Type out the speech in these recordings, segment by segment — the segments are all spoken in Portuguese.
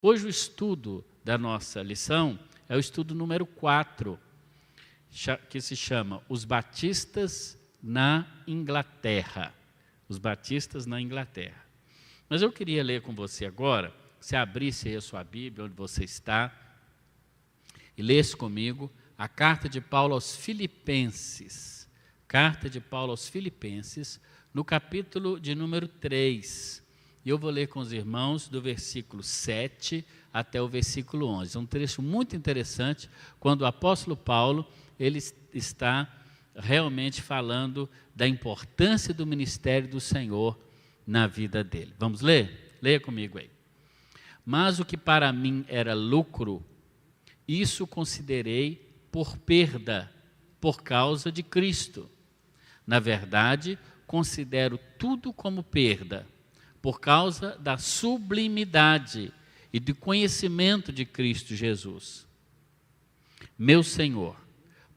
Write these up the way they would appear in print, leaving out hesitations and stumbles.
Hoje o estudo da nossa lição é o estudo número 4, que se chama Os Batistas na Inglaterra. Os Batistas na Inglaterra. Mas eu queria ler com você agora, se abrisse aí a sua Bíblia, onde você está, e lesse comigo a carta de Paulo aos Filipenses. Carta de Paulo aos Filipenses, no capítulo de número 3. E eu vou ler com os irmãos do versículo 7 até o versículo 11. É um trecho muito interessante, quando o apóstolo Paulo ele está realmente falando da importância do ministério do Senhor na vida dele. Vamos ler? Leia comigo aí. Mas o que para mim era lucro, isso considerei por perda, por causa de Cristo. Na verdade, considero tudo como perda, por causa da sublimidade e do conhecimento de Cristo Jesus, meu Senhor.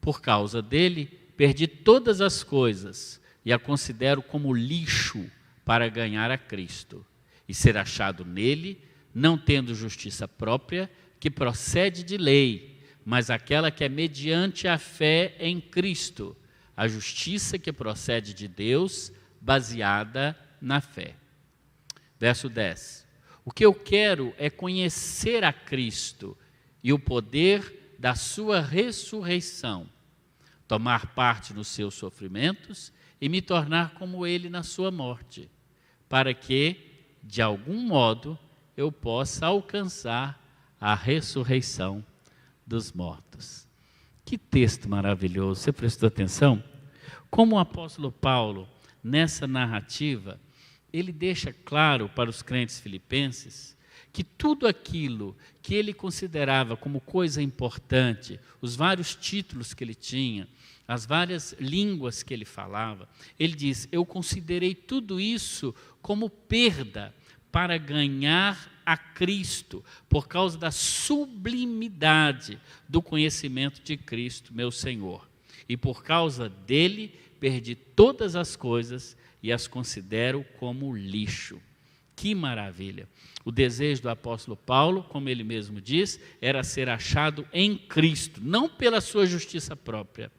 Por causa dele, perdi todas as coisas e a considero como lixo para ganhar a Cristo e ser achado nele, não tendo justiça própria, que procede de lei, mas aquela que é mediante a fé em Cristo, a justiça que procede de Deus, baseada na fé. Verso 10. O que eu quero é conhecer a Cristo e o poder da sua ressurreição, tomar parte nos seus sofrimentos e me tornar como ele na sua morte, para que, de algum modo, eu possa alcançar a ressurreição dos mortos. Que texto maravilhoso, você prestou atenção? Como o apóstolo Paulo, nessa narrativa, ele deixa claro para os crentes filipenses que tudo aquilo que ele considerava como coisa importante, os vários títulos que ele tinha, as várias línguas que ele falava, ele diz, eu considerei tudo isso como perda para ganhar a Cristo, por causa da sublimidade do conhecimento de Cristo, meu Senhor. E por causa dele, perdi todas as coisas e as considero como lixo. Que maravilha! O desejo do apóstolo Paulo, como ele mesmo diz, era ser achado em Cristo, não pela sua justiça própria,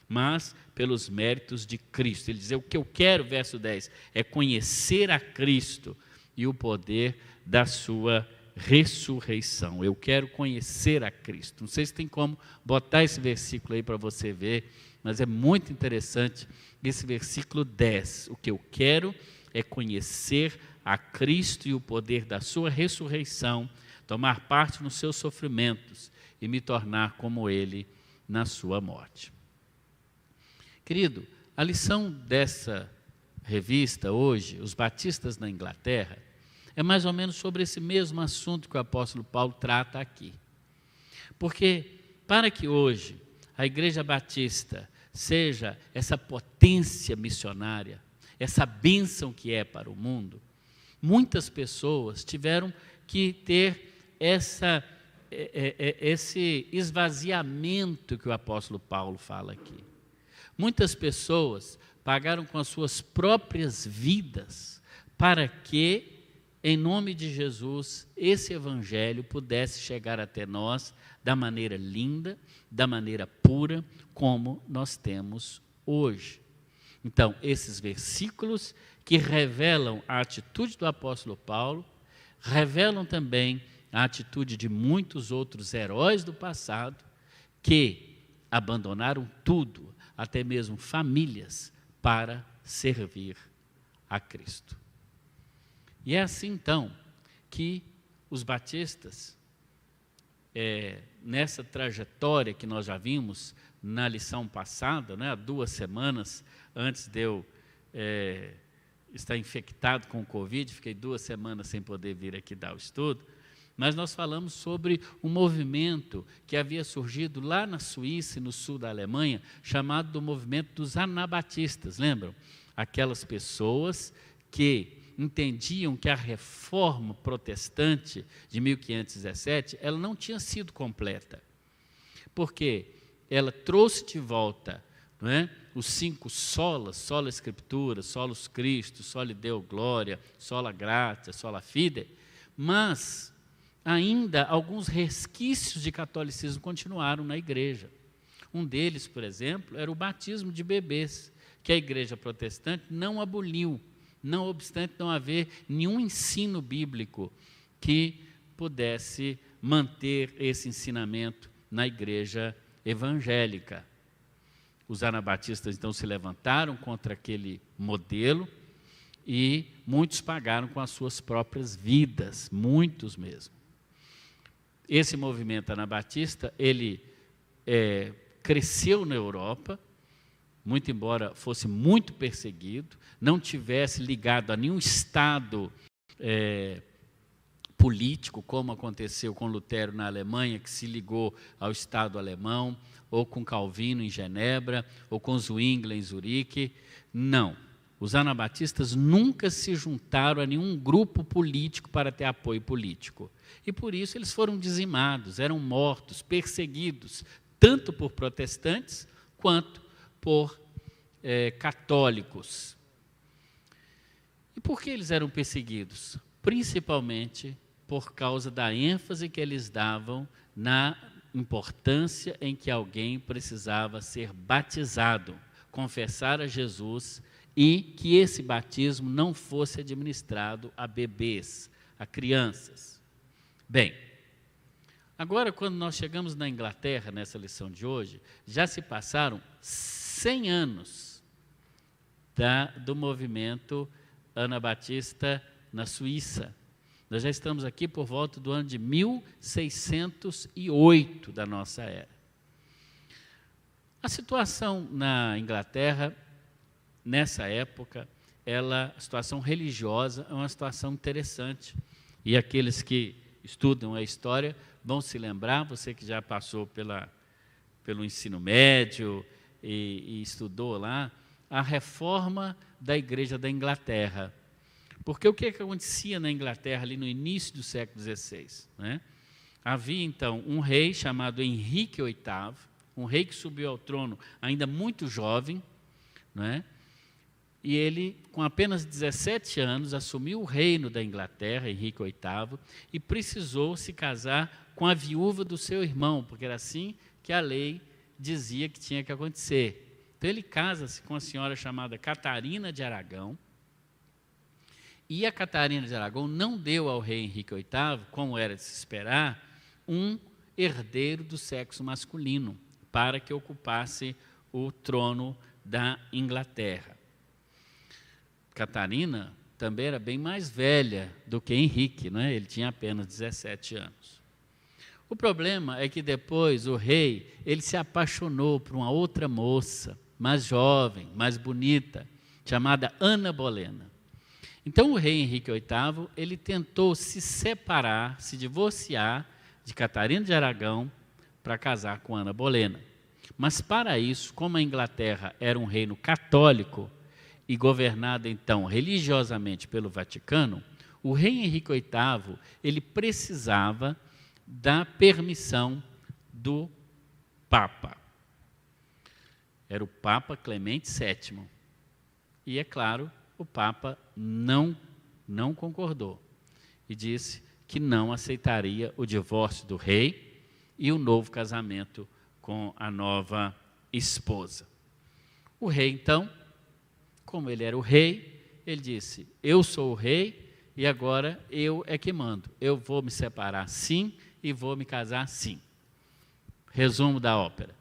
mas pelos méritos de Cristo. Ele diz, o que eu quero, verso 10, é conhecer a Cristo e o poder da sua ressurreição. Eu quero conhecer a Cristo. Não sei se tem como botar esse versículo aí para você ver, mas é muito interessante esse versículo 10. O que eu quero é conhecer a Cristo e o poder da sua ressurreição, tomar parte nos seus sofrimentos e me tornar como ele na sua morte. Querido, a lição dessa revista hoje, Os Batistas na Inglaterra, é mais ou menos sobre esse mesmo assunto que o apóstolo Paulo trata aqui. Porque para que hoje a Igreja Batista seja essa potência missionária, essa bênção que é para o mundo, muitas pessoas tiveram que ter esse esvaziamento que o apóstolo Paulo fala aqui. Muitas pessoas pagaram com as suas próprias vidas para que, em nome de Jesus, esse evangelho pudesse chegar até nós da maneira linda, da maneira pura, como nós temos hoje. Então, esses versículos que revelam a atitude do apóstolo Paulo, revelam também a atitude de muitos outros heróis do passado que abandonaram tudo, até mesmo famílias, para servir a Cristo. E é assim, então, que os batistas, nessa trajetória que nós já vimos na lição passada, né, há 2 semanas antes de eu estar infectado com o Covid, fiquei 2 semanas sem poder vir aqui dar o estudo, mas nós falamos sobre um movimento que havia surgido lá na Suíça e no sul da Alemanha, chamado do movimento dos anabatistas, lembram? Aquelas pessoas que entendiam que a reforma protestante de 1517, ela não tinha sido completa, porque ela trouxe de volta, não é, os 5 solas, sola Escritura, solus Christus, soli Deo Glória, sola Gratia, sola Fide, mas ainda alguns resquícios de catolicismo continuaram na igreja. Um deles, por exemplo, era o batismo de bebês, que a igreja protestante não aboliu, não obstante não haver nenhum ensino bíblico que pudesse manter esse ensinamento na igreja evangélica. Os anabatistas, então, se levantaram contra aquele modelo e muitos pagaram com as suas próprias vidas, muitos mesmo. Esse movimento anabatista, ele cresceu na Europa, muito embora fosse muito perseguido, não tivesse ligado a nenhum estado político, como aconteceu com Lutero na Alemanha, que se ligou ao Estado alemão, ou com Calvino em Genebra, ou com Zwingli em Zurique. Não. Os anabatistas nunca se juntaram a nenhum grupo político para ter apoio político. E por isso eles foram dizimados, eram mortos, perseguidos, tanto por protestantes quanto por católicos. E por que eles eram perseguidos? Principalmente por causa da ênfase que eles davam na importância em que alguém precisava ser batizado, confessar a Jesus, e que esse batismo não fosse administrado a bebês, a crianças. Bem, agora quando nós chegamos na Inglaterra, nessa lição de hoje, já se passaram 100 anos do movimento anabatista na Suíça. Nós já estamos aqui por volta do ano de 1608 da nossa era. A situação na Inglaterra, nessa época, a situação religiosa é uma situação interessante. E aqueles que estudam a história vão se lembrar, você que já passou pelo ensino médio e estudou lá, a reforma da Igreja da Inglaterra. Porque o que acontecia na Inglaterra ali no início do século XVI? Né? Havia, então, um rei chamado Henrique VIII, um rei que subiu ao trono ainda muito jovem, né? E ele, com apenas 17 anos, assumiu o reino da Inglaterra, Henrique VIII, e precisou se casar com a viúva do seu irmão, porque era assim que a lei dizia que tinha que acontecer. Então ele casa-se com uma senhora chamada Catarina de Aragão, e a Catarina de Aragão não deu ao rei Henrique VIII, como era de se esperar, um herdeiro do sexo masculino, para que ocupasse o trono da Inglaterra. Catarina também era bem mais velha do que Henrique, né? Ele tinha apenas 17 anos. O problema é que depois o rei, ele se apaixonou por uma outra moça, mais jovem, mais bonita, chamada Ana Bolena. Então o rei Henrique VIII, ele tentou se separar, se divorciar de Catarina de Aragão para casar com Ana Bolena. Mas para isso, como a Inglaterra era um reino católico e governado então religiosamente pelo Vaticano, o rei Henrique VIII, ele precisava da permissão do Papa. Era o Papa Clemente VII. E é claro, o Papa não concordou e disse que não aceitaria o divórcio do rei e o novo casamento com a nova esposa. O rei, então, como ele era o rei, ele disse: eu sou o rei e agora eu é que mando. Eu vou me separar sim e vou me casar sim. Resumo da ópera.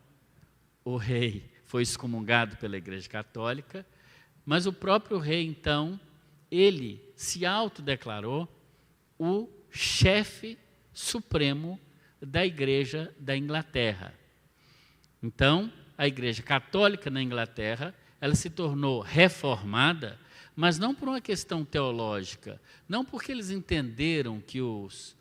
O rei foi excomungado pela Igreja Católica, mas o próprio rei, então, ele se autodeclarou o chefe supremo da Igreja da Inglaterra. Então, a Igreja Católica na Inglaterra, ela se tornou reformada, mas não por uma questão teológica, não porque eles entenderam que os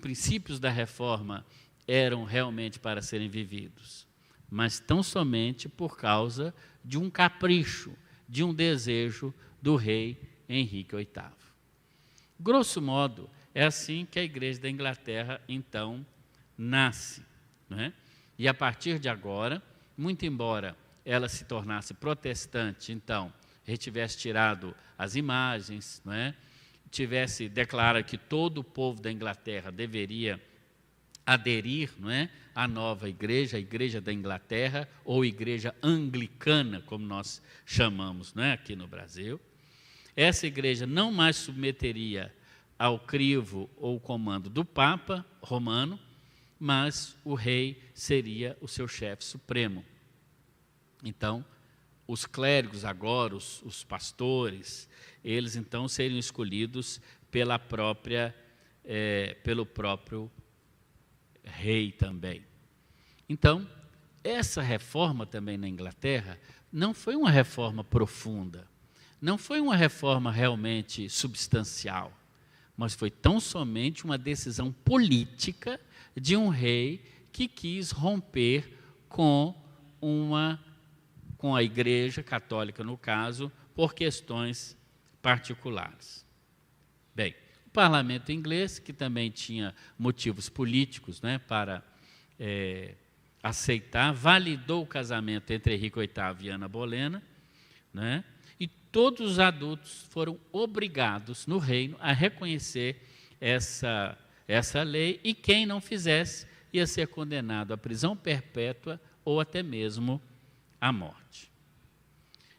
princípios da reforma eram realmente para serem vividos, mas tão somente por causa de um capricho, de um desejo do rei Henrique VIII. Grosso modo, é assim que a Igreja da Inglaterra, então, nasce. Né? E a partir de agora, muito embora ela se tornasse protestante, então, retivesse tirado as imagens, né? declara que todo o povo da Inglaterra deveria aderir, não é, à nova igreja, a igreja da Inglaterra, ou igreja anglicana, como nós chamamos, não é, aqui no Brasil. Essa igreja não mais submeteria ao crivo ou comando do Papa romano, mas o rei seria o seu chefe supremo. Então, os clérigos agora, os pastores, eles então seriam escolhidos pelo próprio rei também. Então, essa reforma também na Inglaterra não foi uma reforma profunda, não foi uma reforma realmente substancial, mas foi tão somente uma decisão política de um rei que quis romper com a Igreja Católica, no caso, por questões particulares. Bem, o parlamento inglês, que também tinha motivos políticos, né, para aceitar, validou o casamento entre Henrique VIII e Ana Bolena, né, e todos os adultos foram obrigados no reino a reconhecer essa lei, e quem não fizesse ia ser condenado à prisão perpétua ou até mesmo à morte.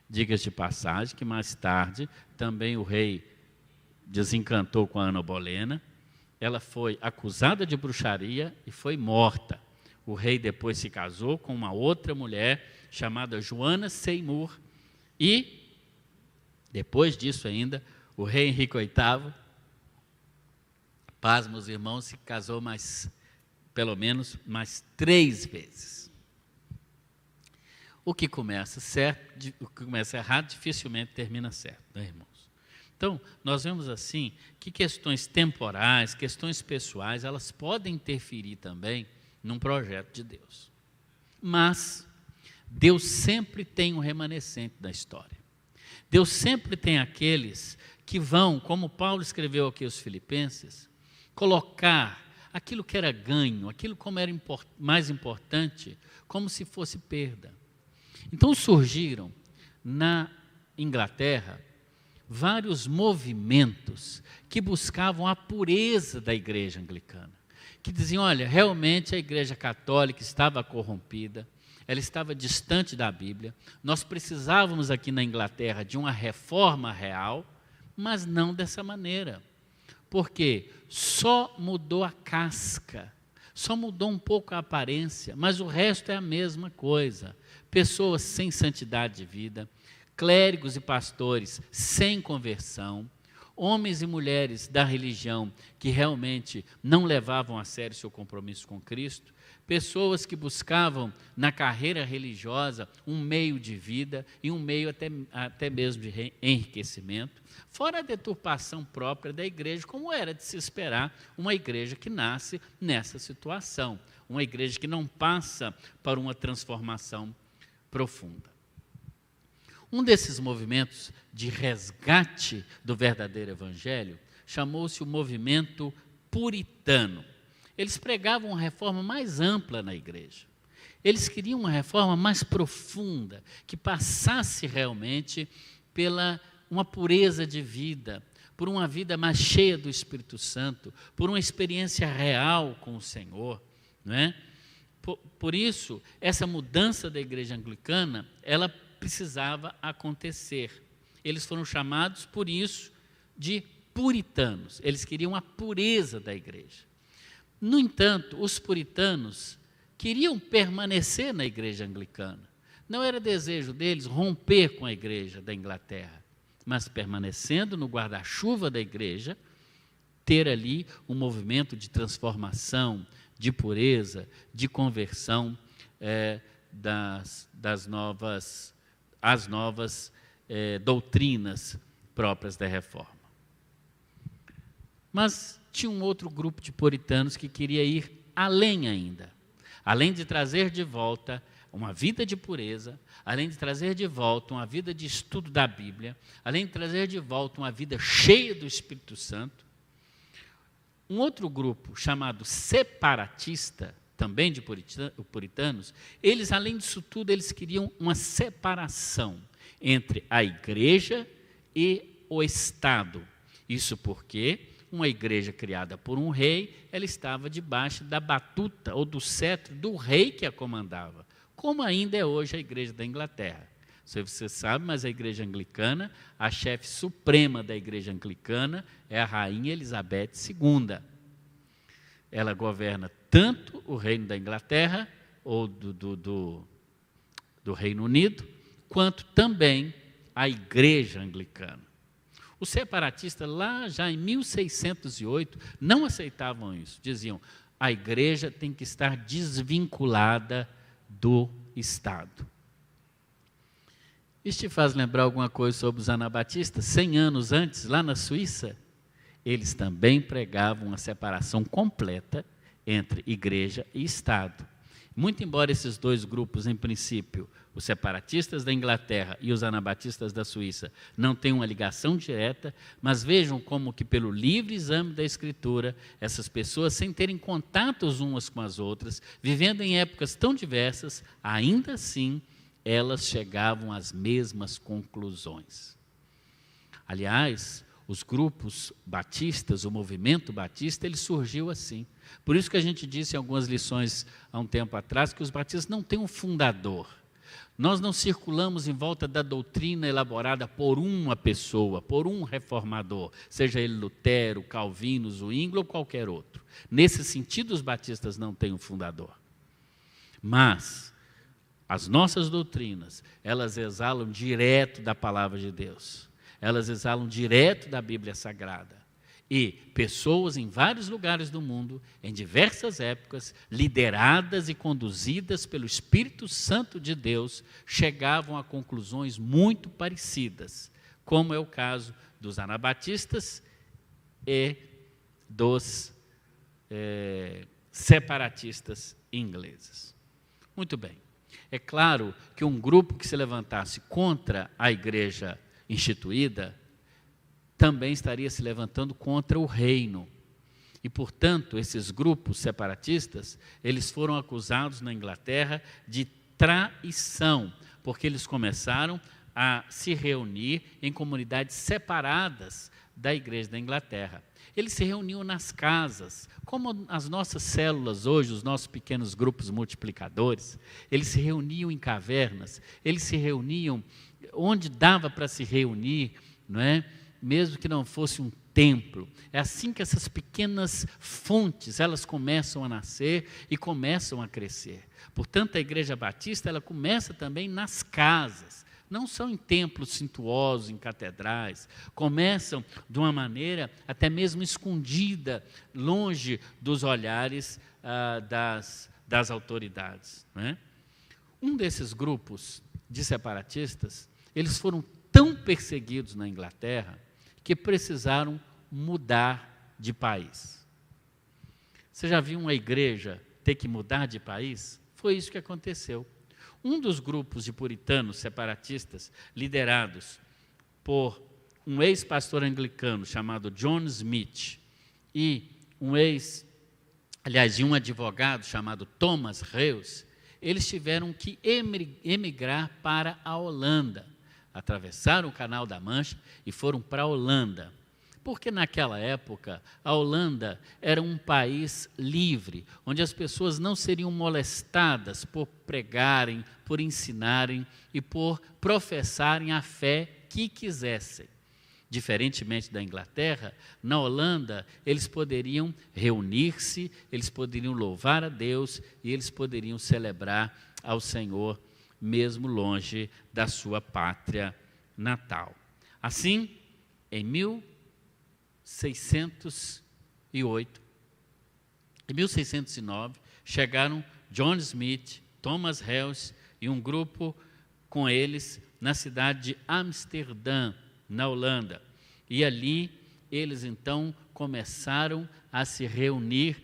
Diga-se de passagem que mais tarde também o rei desencantou com a Ana Bolena, ela foi acusada de bruxaria e foi morta. O rei depois se casou com uma outra mulher chamada Joana Seymour e, depois disso ainda, o rei Henrique VIII, pasmem os irmãos, se casou pelo menos mais 3 vezes. O que começa certo, o que começa errado, dificilmente termina certo, né, irmãos? Então, nós vemos assim que questões temporais, questões pessoais, elas podem interferir também num projeto de Deus. Mas Deus sempre tem um remanescente da história. Deus sempre tem aqueles que vão, como Paulo escreveu aqui aos Filipenses, colocar aquilo que era ganho, aquilo como era mais importante, como se fosse perda. Então surgiram na Inglaterra vários movimentos que buscavam a pureza da igreja anglicana, que diziam, olha, realmente a igreja católica estava corrompida, ela estava distante da Bíblia, nós precisávamos aqui na Inglaterra de uma reforma real, mas não dessa maneira, porque só mudou a casca, só mudou um pouco a aparência, mas o resto é a mesma coisa. Pessoas sem santidade de vida, clérigos e pastores sem conversão, homens e mulheres da religião que realmente não levavam a sério seu compromisso com Cristo, pessoas que buscavam na carreira religiosa um meio de vida e um meio até mesmo de enriquecimento, fora a deturpação própria da igreja, como era de se esperar uma igreja que nasce nessa situação, uma igreja que não passa por uma transformação profunda. Um desses movimentos de resgate do verdadeiro evangelho chamou-se o movimento puritano. Eles pregavam uma reforma mais ampla na igreja. Eles queriam uma reforma mais profunda, que passasse realmente pela uma pureza de vida, por uma vida mais cheia do Espírito Santo, por uma experiência real com o Senhor, não é? Por isso, essa mudança da igreja anglicana, ela precisava acontecer. Eles foram chamados, por isso, de puritanos. Eles queriam a pureza da igreja. No entanto, os puritanos queriam permanecer na igreja anglicana. Não era desejo deles romper com a igreja da Inglaterra, mas permanecendo no guarda-chuva da igreja, ter ali um movimento de transformação, de pureza, de conversão das novas doutrinas próprias da reforma. Mas tinha um outro grupo de puritanos que queria ir além ainda, além de trazer de volta uma vida de pureza, além de trazer de volta uma vida de estudo da Bíblia, além de trazer de volta uma vida cheia do Espírito Santo. Um outro grupo chamado separatista, também de puritanos, eles, além disso tudo, eles queriam uma separação entre a igreja e o Estado. Isso porque uma igreja criada por um rei, ela estava debaixo da batuta ou do cetro do rei que a comandava, como ainda é hoje a igreja da Inglaterra. Não sei se você sabe, mas a igreja anglicana, a chefe suprema da igreja anglicana é a rainha Elizabeth II. Ela governa tanto o reino da Inglaterra, ou do Reino Unido, quanto também a igreja anglicana. Os separatistas, lá já em 1608, não aceitavam isso. Diziam, a igreja tem que estar desvinculada do Estado. Isso te faz lembrar alguma coisa sobre os anabatistas? 100 anos antes, lá na Suíça, eles também pregavam a separação completa entre igreja e Estado. Muito embora esses dois grupos, em princípio, os separatistas da Inglaterra e os anabatistas da Suíça, não tenham uma ligação direta, mas vejam como que pelo livre exame da Escritura, essas pessoas, sem terem contatos umas com as outras, vivendo em épocas tão diversas, ainda assim, elas chegavam às mesmas conclusões. Aliás, os grupos batistas, o movimento batista, ele surgiu assim. Por isso que a gente disse em algumas lições há um tempo atrás que os batistas não têm um fundador. Nós não circulamos em volta da doutrina elaborada por uma pessoa, por um reformador, seja ele Lutero, Calvino, Zwingli ou qualquer outro. Nesse sentido, os batistas não têm um fundador. Mas as nossas doutrinas, elas exalam direto da palavra de Deus. Elas exalam direto da Bíblia Sagrada. E pessoas em vários lugares do mundo, em diversas épocas, lideradas e conduzidas pelo Espírito Santo de Deus, chegavam a conclusões muito parecidas, como é o caso dos anabatistas e dos separatistas ingleses. Muito bem. É claro que um grupo que se levantasse contra a igreja instituída também estaria se levantando contra o reino. E, portanto, esses grupos separatistas, eles foram acusados na Inglaterra de traição, porque eles começaram a se reunir em comunidades separadas da igreja da Inglaterra. Eles se reuniam nas casas, como as nossas células hoje, os nossos pequenos grupos multiplicadores, eles se reuniam em cavernas, eles se reuniam onde dava para se reunir, não é? Mesmo que não fosse um templo. É assim que essas pequenas fontes, elas começam a nascer e começam a crescer. Portanto, a Igreja Batista, ela começa também nas casas, não são em templos suntuosos, em catedrais, começam de uma maneira até mesmo escondida, longe dos olhares das autoridades. Não é? Um desses grupos de separatistas, eles foram tão perseguidos na Inglaterra, que precisaram mudar de país. Você já viu uma igreja ter que mudar de país? Foi isso que aconteceu. Um dos grupos de puritanos separatistas, liderados por um ex-pastor anglicano chamado John Smith e um advogado chamado Thomas Hales, eles tiveram que emigrar para a Holanda. Atravessaram o Canal da Mancha e foram para a Holanda. Porque naquela época, a Holanda era um país livre, onde as pessoas não seriam molestadas por pregarem, por ensinarem e por professarem a fé que quisessem. Diferentemente da Inglaterra, na Holanda, eles poderiam reunir-se, eles poderiam louvar a Deus e eles poderiam celebrar ao Senhor, mesmo longe da sua pátria natal. Assim, em 1609, chegaram John Smith, Thomas Hales e um grupo com eles na cidade de Amsterdã, na Holanda. E ali eles então começaram a se reunir,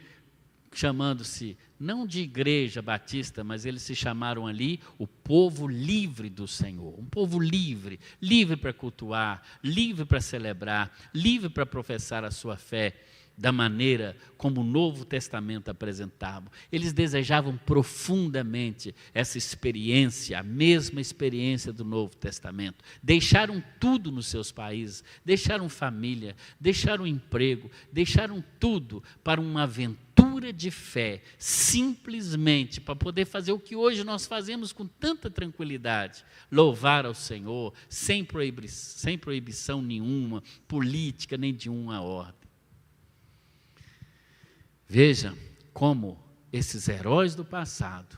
chamando-se não de igreja batista, mas eles se chamaram ali o povo livre do Senhor. Um povo livre, livre para cultuar, livre para celebrar, livre para professar a sua fé da maneira como o Novo Testamento apresentava. Eles desejavam profundamente essa experiência, a mesma experiência do Novo Testamento. Deixaram tudo nos seus países, deixaram família, deixaram emprego, deixaram tudo para uma aventura de fé, simplesmente para poder fazer o que hoje nós fazemos com tanta tranquilidade, louvar ao Senhor, sem proibição nenhuma, política nem de uma ordem. Veja como esses heróis do passado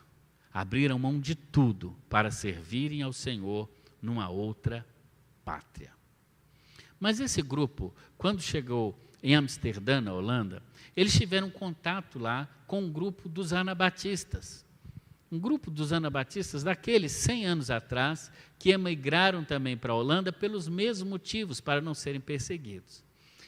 abriram mão de tudo para servirem ao Senhor numa outra pátria. Mas esse grupo, quando chegou em Amsterdã, na Holanda, eles tiveram contato lá com um grupo dos anabatistas. Um grupo dos anabatistas daqueles 100 anos atrás, que emigraram também para a Holanda pelos mesmos motivos, para não serem perseguidos.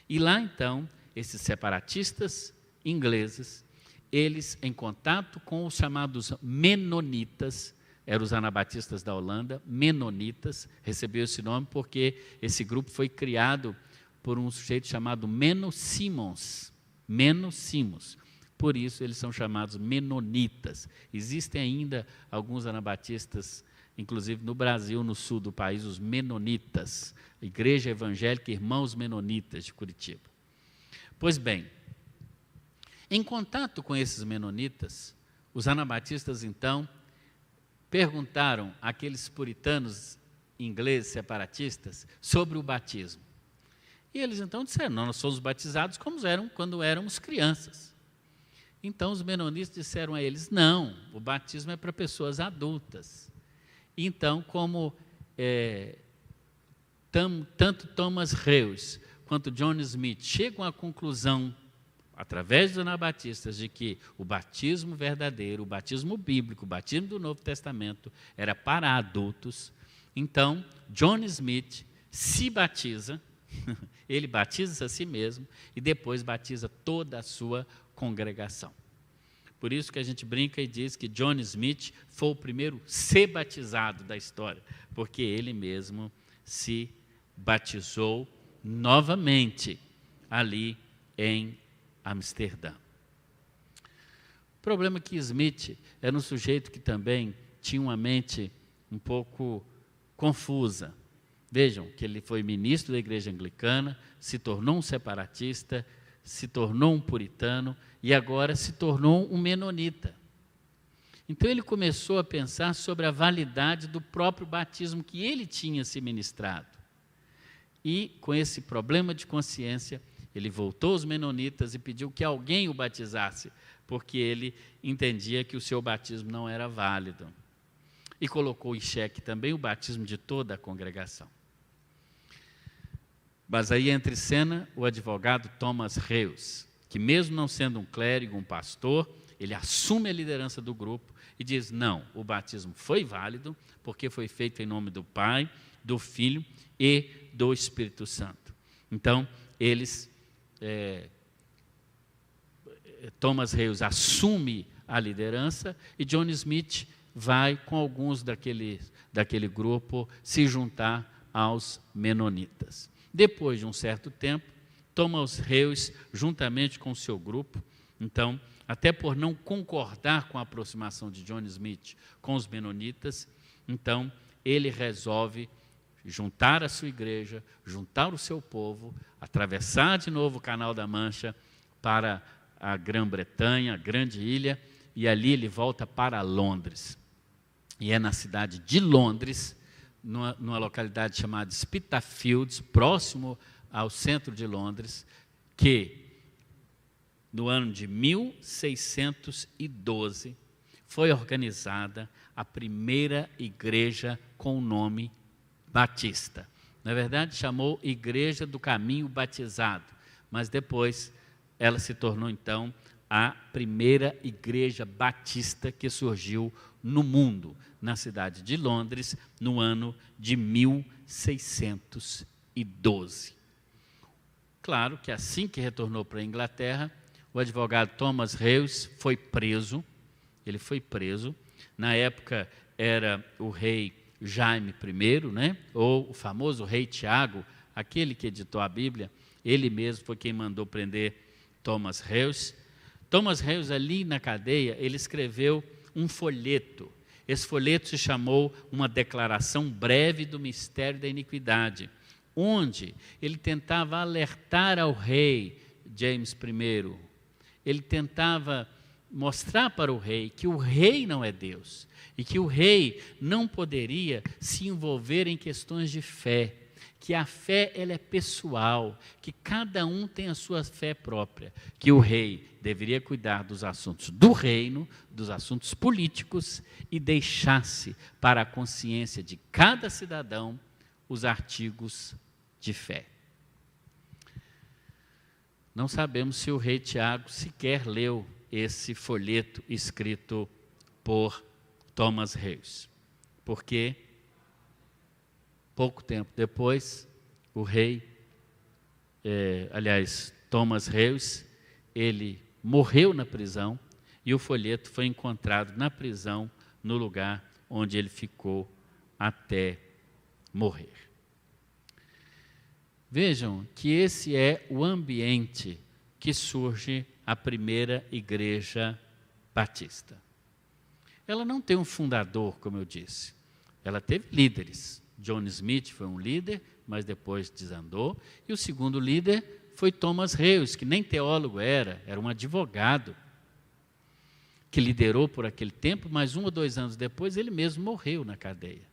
E lá então, esses separatistas ingleses, eles em contato com os chamados menonitas, eram os anabatistas da Holanda, menonitas, recebeu esse nome porque esse grupo foi criado por um sujeito chamado Menno Simons, por isso eles são chamados menonitas. Existem ainda alguns anabatistas, inclusive no Brasil, no sul do país, os menonitas, Igreja Evangélica Irmãos Menonitas de Curitiba. Pois bem, em contato com esses menonitas, os anabatistas, então, perguntaram àqueles puritanos ingleses separatistas sobre o batismo. E eles, então, disseram, nós somos batizados como eram quando éramos crianças. Então, os menonitas disseram a eles, não, o batismo é para pessoas adultas. Então, como tanto Thomas Reus quanto John Smith chegam à conclusão, através dos anabatistas, de que o batismo verdadeiro, o batismo bíblico, o batismo do Novo Testamento, era para adultos, então John Smith se batiza, ele batiza a si mesmo e depois batiza toda a sua congregação. Por isso que a gente brinca e diz que John Smith foi o primeiro ser batizado da história, porque ele mesmo se batizou novamente ali em Amsterdã. O problema é que Smith era um sujeito que também tinha uma mente um pouco confusa. Vejam que ele foi ministro da igreja anglicana, se tornou um separatista, se tornou um puritano e agora se tornou um menonita. Então ele começou a pensar sobre a validade do próprio batismo que ele tinha se ministrado. E com esse problema de consciência, ele voltou aos menonitas e pediu que alguém o batizasse, porque ele entendia que o seu batismo não era válido. E colocou em xeque também o batismo de toda a congregação. Mas aí entra em cena o advogado Thomas Reus, que mesmo não sendo um clérigo, um pastor, ele assume a liderança do grupo e diz, não, o batismo foi válido, porque foi feito em nome do Pai, do Filho e do Espírito Santo. Então, Thomas Reus assume a liderança e John Smith vai com alguns daquele grupo se juntar aos menonitas. Depois de um certo tempo, Thomas Reus, juntamente com o seu grupo, então, até por não concordar com a aproximação de John Smith com os menonitas, então ele resolve juntar a sua igreja, juntar o seu povo, atravessar de novo o Canal da Mancha para a Grã-Bretanha, a grande ilha, e ali ele volta para Londres. E é na cidade de Londres, numa localidade chamada Spitalfields, próximo ao centro de Londres, que no ano de 1612 foi organizada a primeira igreja com o nome Batista. Na verdade, chamou Igreja do Caminho Batizado, mas depois ela se tornou, então, a primeira igreja batista que surgiu no mundo, na cidade de Londres, no ano de 1612. Claro que assim que retornou para a Inglaterra, o advogado Thomas Reus foi preso, ele foi preso, na época era o rei Jaime I, né? Ou o famoso rei Tiago, aquele que editou a Bíblia, ele mesmo foi quem mandou prender Thomas Reus. Thomas Reus, ali na cadeia, ele escreveu um folheto. Esse folheto se chamou Uma Declaração Breve do Mistério da Iniquidade, onde ele tentava alertar ao rei James I. Ele tentava mostrar para o rei que o rei não é Deus e que o rei não poderia se envolver em questões de fé, que a fé ela é pessoal, que cada um tem a sua fé própria, que o rei deveria cuidar dos assuntos do reino, dos assuntos políticos e deixasse para a consciência de cada cidadão os artigos de fé. Não sabemos se o rei Tiago sequer leu esse folheto escrito por Thomas Reus, porque pouco tempo depois, o rei, Thomas Reus, ele morreu na prisão e o folheto foi encontrado na prisão, no lugar onde ele ficou até morrer. Vejam que esse é o ambiente que surge a primeira igreja batista. Ela não tem um fundador, como eu disse. Ela teve líderes. John Smith foi um líder, mas depois desandou. E o segundo líder foi Thomas Reus, que nem teólogo era um advogado, que liderou por aquele tempo, mas 1 ou 2 anos depois ele mesmo morreu na cadeia.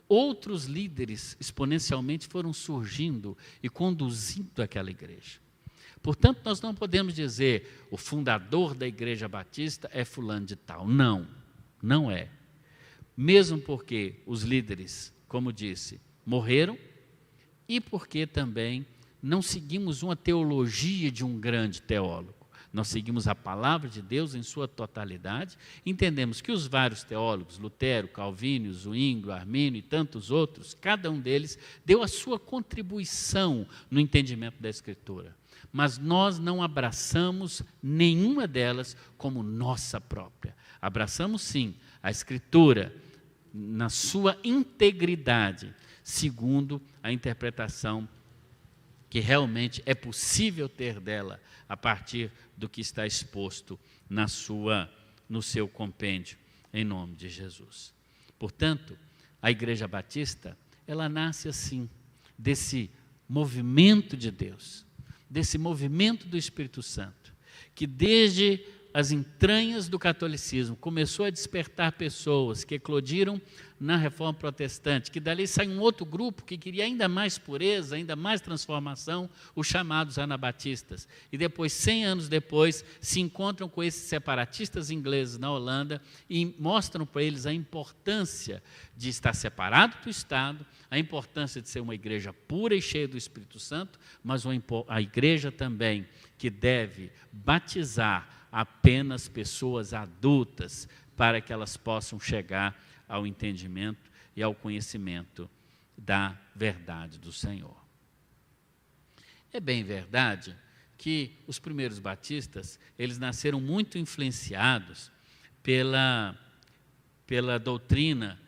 Outros líderes exponencialmente foram surgindo e conduzindo aquela igreja. Portanto, nós não podemos dizer o fundador da igreja batista é fulano de tal. Não, não é. Mesmo porque os líderes, como disse, morreram e porque também não seguimos uma teologia de um grande teólogo. Nós seguimos a palavra de Deus em sua totalidade, entendemos que os vários teólogos, Lutero, Calvino, Zwinglio, Armínio e tantos outros, cada um deles deu a sua contribuição no entendimento da Escritura. Mas nós não abraçamos nenhuma delas como nossa própria. Abraçamos sim a Escritura na sua integridade, segundo a interpretação que realmente é possível ter dela a partir do que está exposto no seu compêndio, em nome de Jesus. Portanto, a Igreja Batista, ela nasce assim, desse movimento de Deus, desse movimento do Espírito Santo, que desde as entranhas do catolicismo começou a despertar pessoas que eclodiram na Reforma Protestante, que dali sai um outro grupo que queria ainda mais pureza, ainda mais transformação, os chamados anabatistas. E depois, 100 anos depois, se encontram com esses separatistas ingleses na Holanda e mostram para eles a importância de estar separado do Estado, a importância de ser uma igreja pura e cheia do Espírito Santo, mas a igreja também que deve batizar apenas pessoas adultas para que elas possam chegar ao entendimento e ao conhecimento da verdade do Senhor. É bem verdade que os primeiros batistas, eles nasceram muito influenciados pela doutrina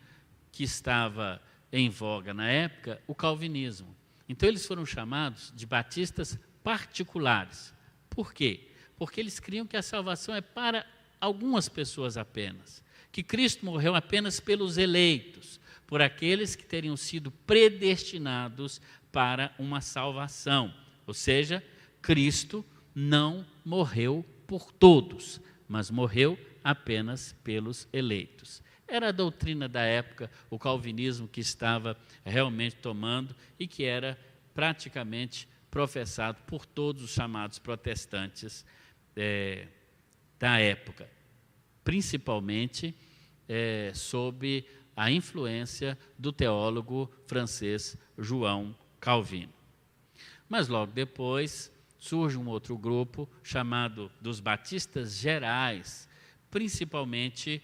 que estava em voga na época, o calvinismo. Então eles foram chamados de batistas particulares. Por quê? Porque eles criam que a salvação é para algumas pessoas apenas, que Cristo morreu apenas pelos eleitos, por aqueles que teriam sido predestinados para uma salvação. Ou seja, Cristo não morreu por todos, mas morreu apenas pelos eleitos. Era a doutrina da época, o calvinismo que estava realmente tomando e que era praticamente professado por todos os chamados protestantes da época, principalmente sob a influência do teólogo francês João Calvino. Mas logo depois surge um outro grupo chamado dos batistas gerais, principalmente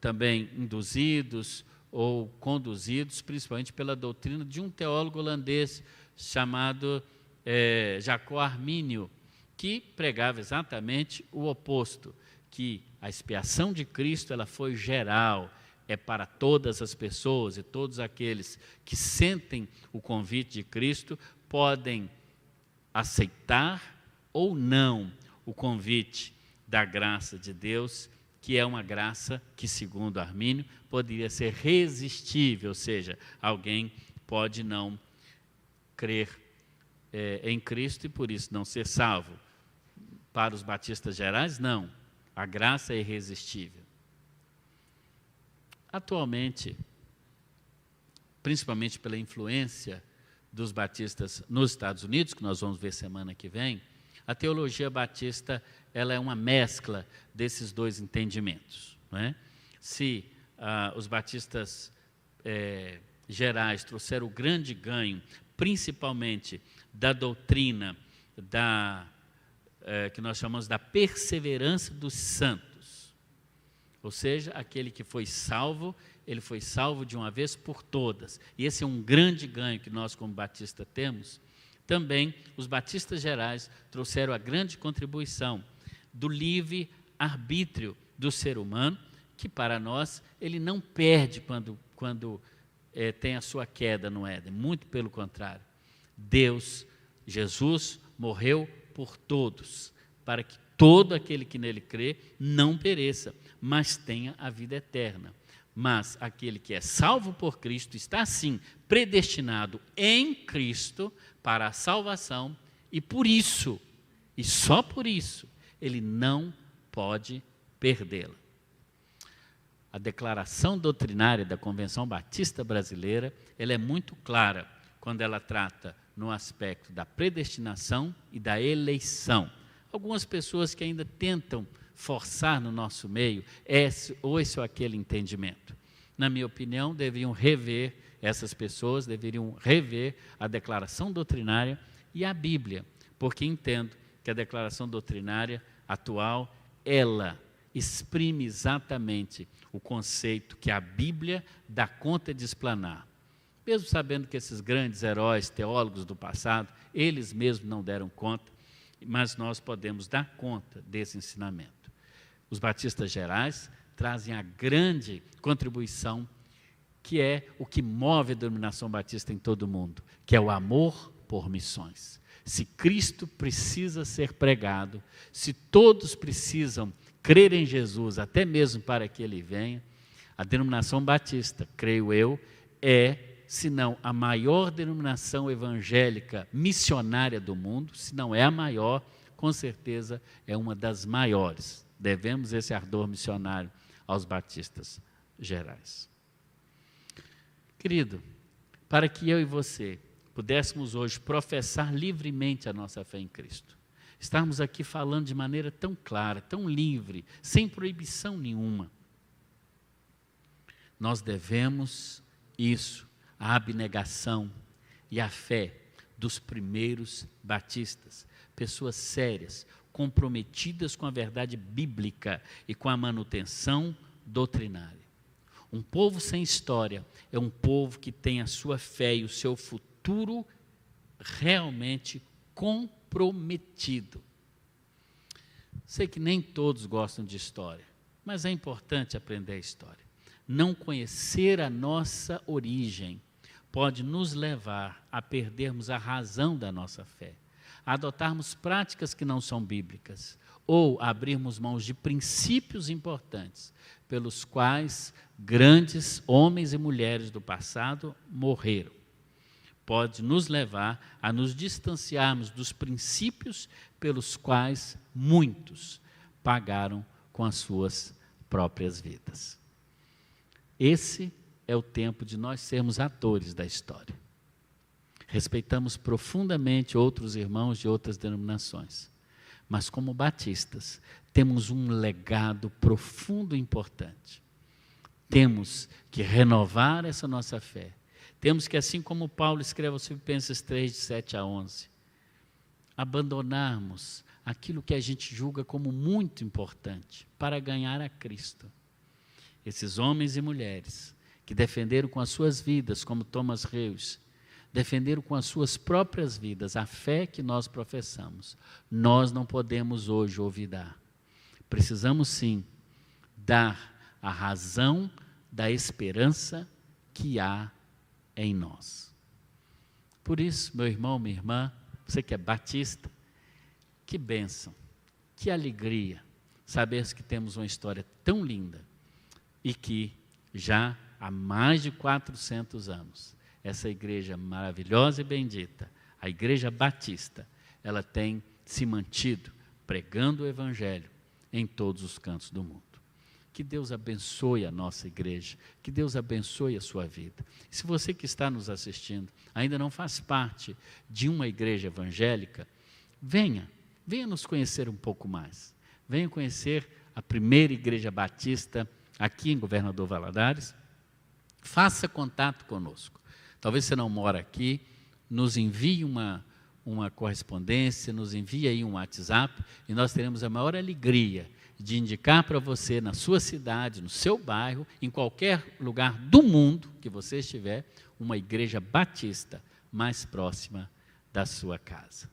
também induzidos ou conduzidos principalmente pela doutrina de um teólogo holandês chamado Jacob Armínio, que pregava exatamente o oposto, que a expiação de Cristo ela foi geral, é para todas as pessoas e todos aqueles que sentem o convite de Cristo podem aceitar ou não o convite da graça de Deus, que é uma graça que, segundo Armínio, poderia ser resistível, ou seja, alguém pode não crer em Cristo e por isso não ser salvo. Para os batistas gerais, não. A graça é irresistível. Atualmente, principalmente pela influência dos batistas nos Estados Unidos, que nós vamos ver semana que vem, a teologia batista ela é uma mescla desses dois entendimentos. Não é? Se os batistas gerais trouxeram o grande ganho, principalmente da doutrina que nós chamamos da perseverança dos santos, ou seja, aquele que foi salvo, ele foi salvo de uma vez por todas. E esse é um grande ganho que nós, como batistas, temos. Também, os batistas gerais trouxeram a grande contribuição do livre arbítrio do ser humano, que para nós, ele não perde quando tem a sua queda no Éden. Muito pelo contrário. Deus, Jesus, morreu por todos, para que todo aquele que nele crê não pereça, mas tenha a vida eterna. Mas aquele que é salvo por Cristo está, sim, predestinado em Cristo para a salvação e por isso, e só por isso, ele não pode perdê-la. A declaração doutrinária da Convenção Batista Brasileira, ela é muito clara quando ela trata no aspecto da predestinação e da eleição. Algumas pessoas que ainda tentam forçar no nosso meio esse ou aquele entendimento. Na minha opinião, essas pessoas deveriam rever a declaração doutrinária e a Bíblia, porque entendo que a declaração doutrinária atual, ela exprime exatamente o conceito que a Bíblia dá conta de explanar. Mesmo sabendo que esses grandes heróis teólogos do passado, eles mesmos não deram conta, mas nós podemos dar conta desse ensinamento. Os batistas gerais trazem a grande contribuição, que é o que move a denominação batista em todo o mundo, que é o amor por missões. Se Cristo precisa ser pregado, se todos precisam crer em Jesus, até mesmo para que Ele venha, a denominação batista, creio eu, se não a maior denominação evangélica missionária do mundo, se não é a maior, com certeza é uma das maiores. Devemos esse ardor missionário aos batistas gerais. Querido, para que eu e você pudéssemos hoje professar livremente a nossa fé em Cristo, estarmos aqui falando de maneira tão clara, tão livre, sem proibição nenhuma, nós devemos isso, a abnegação e a fé dos primeiros batistas, pessoas sérias, comprometidas com a verdade bíblica e com a manutenção doutrinária. Um povo sem história é um povo que tem a sua fé e o seu futuro realmente comprometido. Sei que nem todos gostam de história, mas é importante aprender a história. Não conhecer a nossa origem pode nos levar a perdermos a razão da nossa fé, a adotarmos práticas que não são bíblicas, ou a abrirmos mãos de princípios importantes, pelos quais grandes homens e mulheres do passado morreram. Pode nos levar a nos distanciarmos dos princípios pelos quais muitos pagaram com as suas próprias vidas. Esse é o tempo de nós sermos atores da história. Respeitamos profundamente outros irmãos de outras denominações, mas como batistas, temos um legado profundo e importante. Temos que renovar essa nossa fé. Temos que, assim como Paulo escreve aos Filipenses 3, de 7 a 11, abandonarmos aquilo que a gente julga como muito importante para ganhar a Cristo. Esses homens e mulheres que defenderam com as suas vidas, como Thomas Reus, defenderam com as suas próprias vidas a fé que nós professamos. Nós não podemos hoje olvidar. Precisamos sim dar a razão da esperança que há em nós. Por isso, meu irmão, minha irmã, Você que é batista, que bênção, que alegria saber que temos uma história tão linda e que já há mais de 400 anos, essa igreja maravilhosa e bendita, a Igreja Batista, ela tem se mantido pregando o Evangelho em todos os cantos do mundo. Que Deus abençoe a nossa igreja, que Deus abençoe a sua vida. E se você que está nos assistindo ainda não faz parte de uma igreja evangélica, venha nos conhecer um pouco mais. Venha conhecer a primeira igreja batista aqui em Governador Valadares. Faça contato conosco. Talvez você não mora aqui, nos envie uma correspondência, nos envie aí um WhatsApp e nós teremos a maior alegria de indicar para você, na sua cidade, no seu bairro, em qualquer lugar do mundo que você estiver, uma igreja batista mais próxima da sua casa.